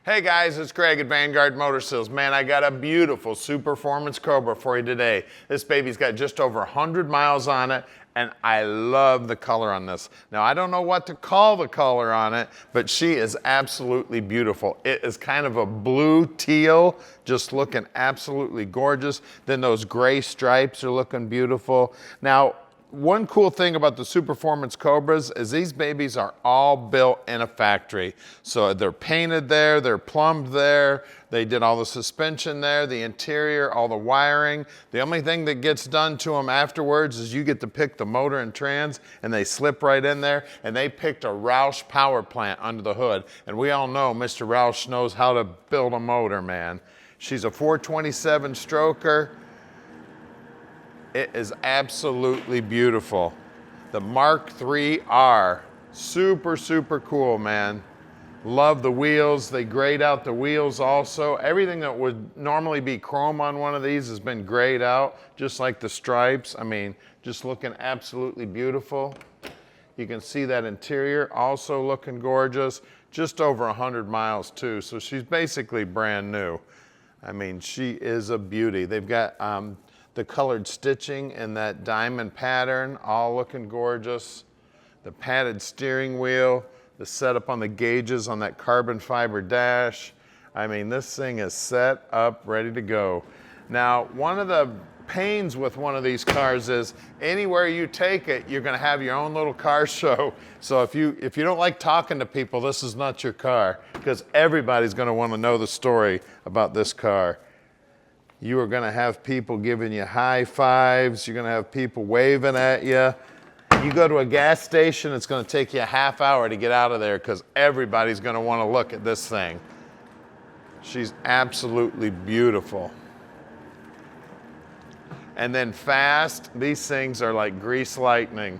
Hey guys, it's Greg at Vanguard Motor Sales. Man, I got a beautiful Super Performance Cobra for you today. This baby's got just over 100 miles on it, and I love the color on this. Now, I don't know what to call the color on it, but she is absolutely beautiful. It is kind of a blue teal, just looking absolutely gorgeous. Then those gray stripes are looking beautiful. Now, one cool thing about the Super Performance Cobras is these babies are all built in a factory. So they're painted there, they're plumbed there, they did all the suspension there, the interior, all the wiring. The only thing that gets done to them afterwards is you get to pick the motor and trans, and they slip right in there, and they picked a Roush power plant under the hood. And we all know Mr. Roush knows how to build a motor, man. She's a 427 stroker. It is absolutely beautiful. The Mark III-R, super, super cool, man. Love the wheels. They grayed out the wheels also. Everything that would normally be chrome on one of these has been grayed out, just like the stripes. I mean, just looking absolutely beautiful. You can see that interior also looking gorgeous. Just over 100 miles too, so she's basically brand new. I mean, she is a beauty. They've got the colored stitching in that diamond pattern, all looking gorgeous. The padded steering wheel, the setup on the gauges on that carbon fiber dash. I mean, this thing is set up, ready to go. Now, one of the pains with one of these cars is anywhere you take it, you're gonna have your own little car show. So if you don't like talking to people, this is not your car, because everybody's gonna wanna know the story about this car. You are gonna have people giving you high fives. You're gonna have people waving at you. You go to a gas station, it's gonna take you a half hour to get out of there because everybody's gonna wanna look at this thing. She's absolutely beautiful. And then fast, these things are like grease lightning.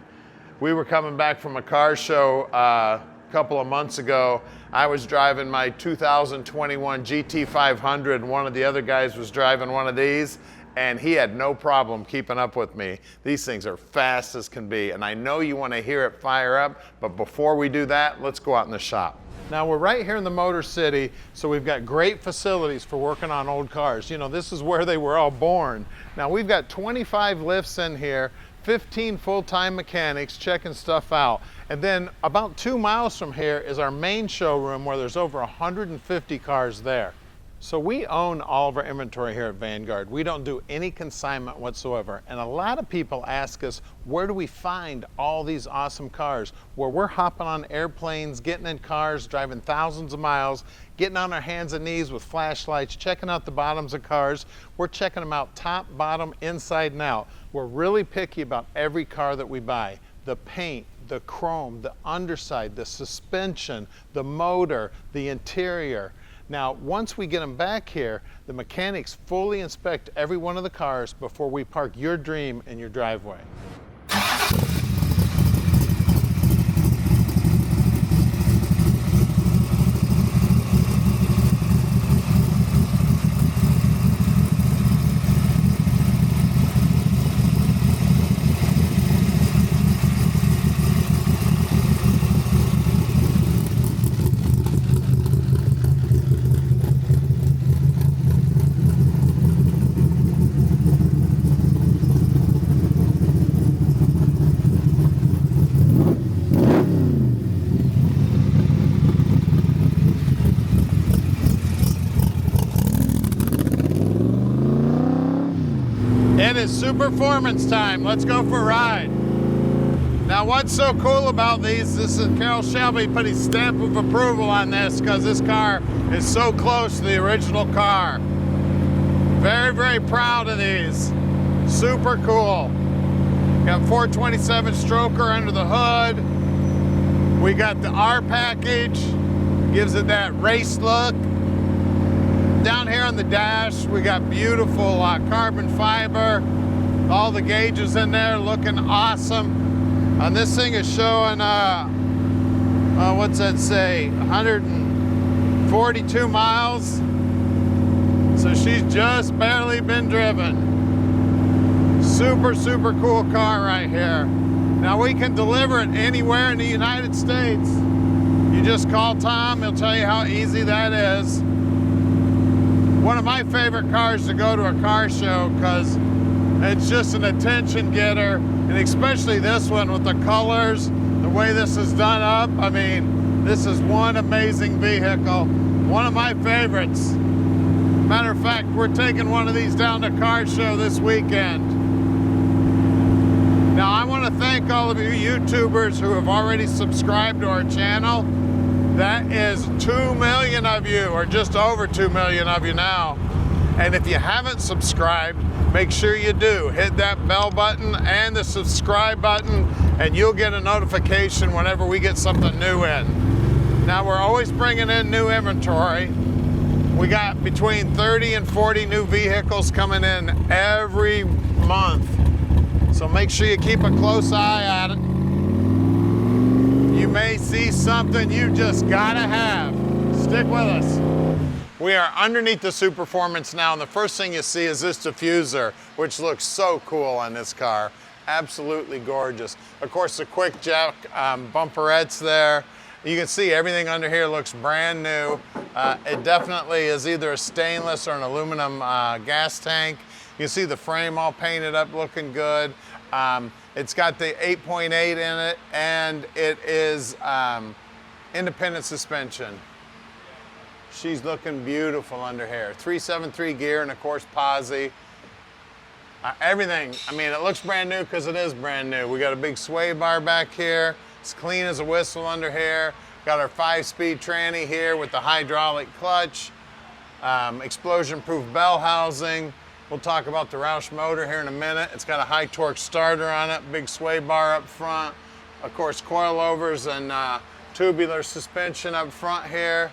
We were coming back from a car show a couple of months ago. I was driving my 2021 GT500 and one of the other guys was driving one of these, and he had no problem keeping up with me. These things are fast as can be, and I know you want to hear it fire up, but before we do that, let's go out in the shop. Now, we're right here in the Motor City, so we've got great facilities for working on old cars. You know, this is where they were all born. Now, we've got 25 lifts in here, 15 full-time mechanics checking stuff out. And then about 2 miles from here is our main showroom where there's over 150 cars there. So we own all of our inventory here at Vanguard. We don't do any consignment whatsoever. And a lot of people ask us, where do we find all these awesome cars? Well, we're hopping on airplanes, getting in cars, driving thousands of miles, getting on our hands and knees with flashlights, checking out the bottoms of cars. We're checking them out top, bottom, inside and out. We're really picky about every car that we buy. The paint, the chrome, the underside, the suspension, the motor, the interior. Now, once we get them back here, the mechanics fully inspect every one of the cars before we park your dream in your driveway. It is Super Performance time. Let's go for a ride. Now, what's so cool about these, this is Carroll Shelby put his stamp of approval on this because this car is so close to the original car. Very, very proud of these. Super cool. Got 427 stroker under the hood. We got the R package, gives it that race look. Down here on the dash, we got beautiful carbon fiber. All the gauges in there looking awesome. And this thing is showing, what's that say, 142 miles. So she's just barely been driven. Super, super cool car right here. Now we can deliver it anywhere in the United States. You just call Tom, he'll tell you how easy that is. One of my favorite cars to go to a car show because it's just an attention getter, and especially this one with the colors, the way this is done up. I mean, this is one amazing vehicle. One of my favorites. Matter of fact, we're taking one of these down to car show this weekend. Now, I want to thank all of you YouTubers who have already subscribed to our channel. That is 2 million of you, or just over 2 million of you now. And if you haven't subscribed, make sure you do. Hit that bell button and the subscribe button, and you'll get a notification whenever we get something new in. Now, we're always bringing in new inventory. We got between 30 and 40 new vehicles coming in every month. So make sure you keep a close eye at it. You may see something you just gotta have. Stick with us. We are underneath the Superformance now, and the first thing you see is this diffuser, which looks so cool on this car. Absolutely gorgeous. Of course, the quick jack bumperettes there. You can see everything under here looks brand new. It definitely is either a stainless or an aluminum gas tank. You can see the frame all painted up, looking good. It's got the 8.8 in it, and it is independent suspension. She's looking beautiful under here. 373 gear, and of course, posi. Everything, I mean, it looks brand new because it is brand new. We got a big sway bar back here. It's clean as a whistle under here. Got our 5-speed tranny here with the hydraulic clutch. Explosion-proof bell housing. We'll talk about the Roush motor here in a minute. It's got a high torque starter on it, big sway bar up front. Of course, coilovers and tubular suspension up front here.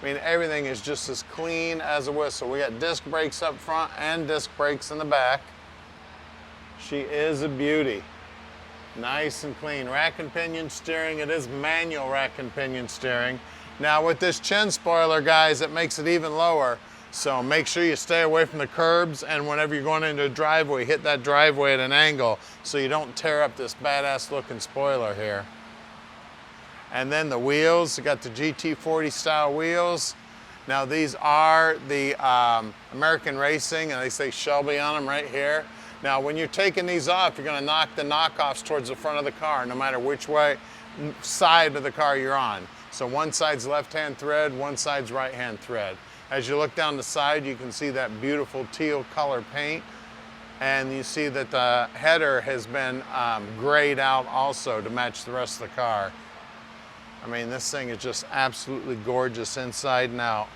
I mean, everything is just as clean as a whistle. We got disc brakes up front and disc brakes in the back. She is a beauty. Nice and clean. Rack and pinion steering. It is manual rack and pinion steering. Now with this chin spoiler, guys, it makes it even lower. So make sure you stay away from the curbs, and whenever you're going into a driveway, hit that driveway at an angle so you don't tear up this badass looking spoiler here. And then the wheels, you got the GT40 style wheels. Now these are the American Racing, and they say Shelby on them right here. Now when you're taking these off, you're gonna knock the knockoffs towards the front of the car, no matter which way side of the car you're on. So one side's left-hand thread, one side's right-hand thread. As you look down the side, you can see that beautiful teal color paint, and you see that the header has been grayed out also to match the rest of the car. I mean, this thing is just absolutely gorgeous inside and out.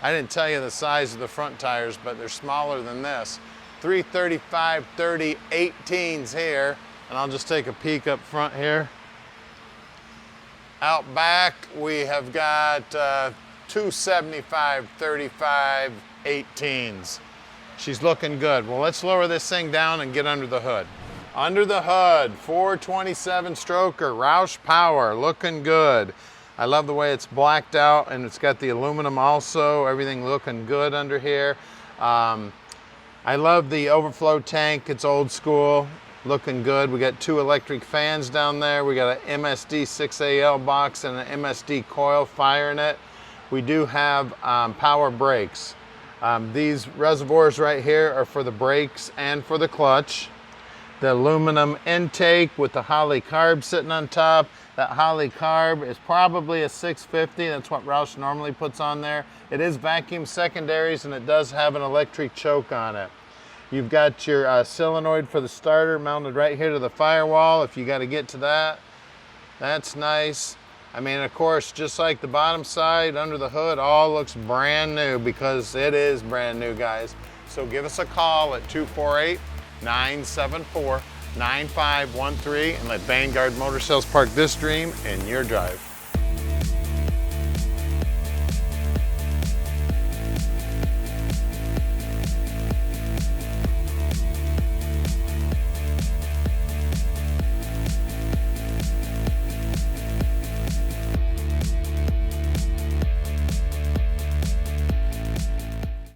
I didn't tell you the size of the front tires, but they're smaller than this. 335/30 18s here, and I'll just take a peek up front here. Out back, we have got 275/35 18s. She's looking good. Well, let's lower this thing down and get under the hood. Under the hood, 427 stroker, Roush power, looking good. I love the way it's blacked out, and it's got the aluminum also. Everything looking good under here. I love the overflow tank. It's old school, looking good. We got 2 electric fans down there. We got an MSD 6AL box and an MSD coil firing it. We do have power brakes. These reservoirs right here are for the brakes and for the clutch. The aluminum intake with the Holley carb sitting on top. That Holley carb is probably a 650. That's what Roush normally puts on there. It is vacuum secondaries, and it does have an electric choke on it. You've got your solenoid for the starter mounted right here to the firewall if you got to get to that. That's nice. I mean, of course, just like the bottom side, under the hood, all looks brand new because it is brand new, guys. So give us a call at 248-974-9513 and let Vanguard Motor Sales park this dream in your drive.